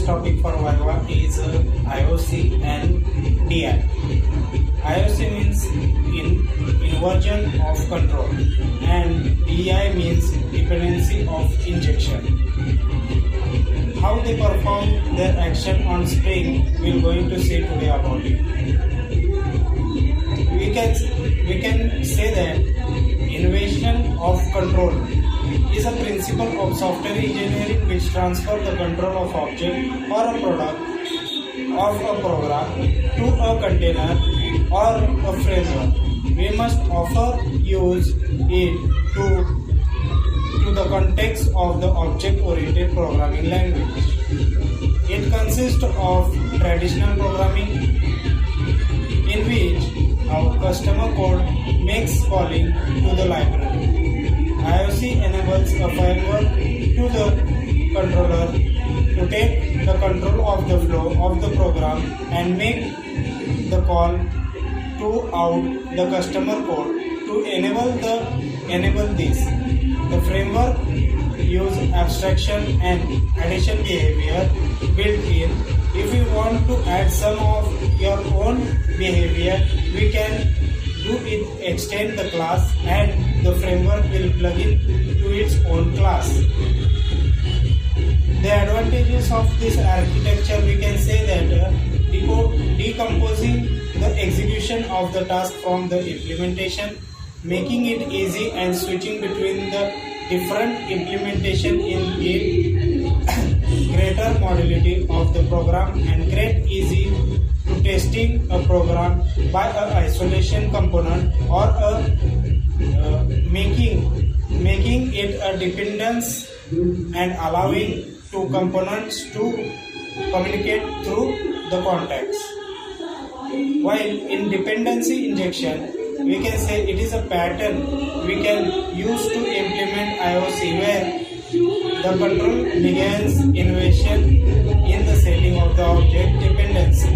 topic for Viva is IOC and DI. IOC means inversion of control and DI means dependency of injection. How they perform their action on spring we're going to say today about it. We can say that inversion of control is a principle of software engineering which transfers the control of object or a product of a program to a container or a framework. We must often use it to the context of the object-oriented programming language. It consists of traditional programming in which our customer code makes calling to the library. IOC enables a framework to the controller to take the control of the flow of the program and make the call to out the customer code to enable this. The framework use abstraction and addition behavior built in. If we want to add some of your own behavior, we can do it, extend the class, and the framework will plug in to its own class. The advantages of this architecture, we can say that decomposing the execution of the task from the implementation, making it easy and switching between the different implementation in greater modularity of the program and great easy to testing a program by a isolation component or making it a dependence and allowing two components to communicate through the context. While in dependency injection, we can say it is a pattern we can use to implement IOC where the control begins invasion in the setting of the object dependency,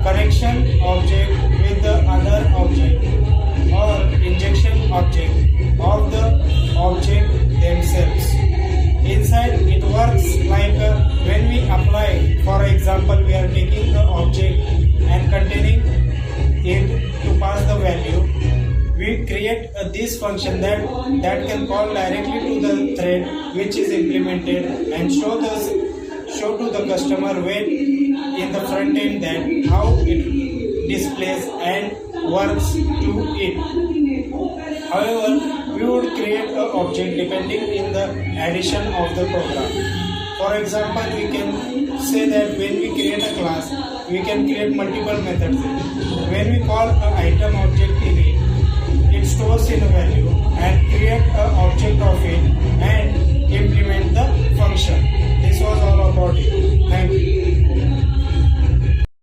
connection object with the other object or injection object of the object themselves. Inside it works like when we apply, for example, we are taking the object and containing it to pass the value. We create this function that can call directly to the thread which is implemented and show to the customer when in the front end that how it displays and works to it. However, we would create an object depending in the addition of the program. For example, we can say that when we create a class, we can create multiple methods. When we call an item object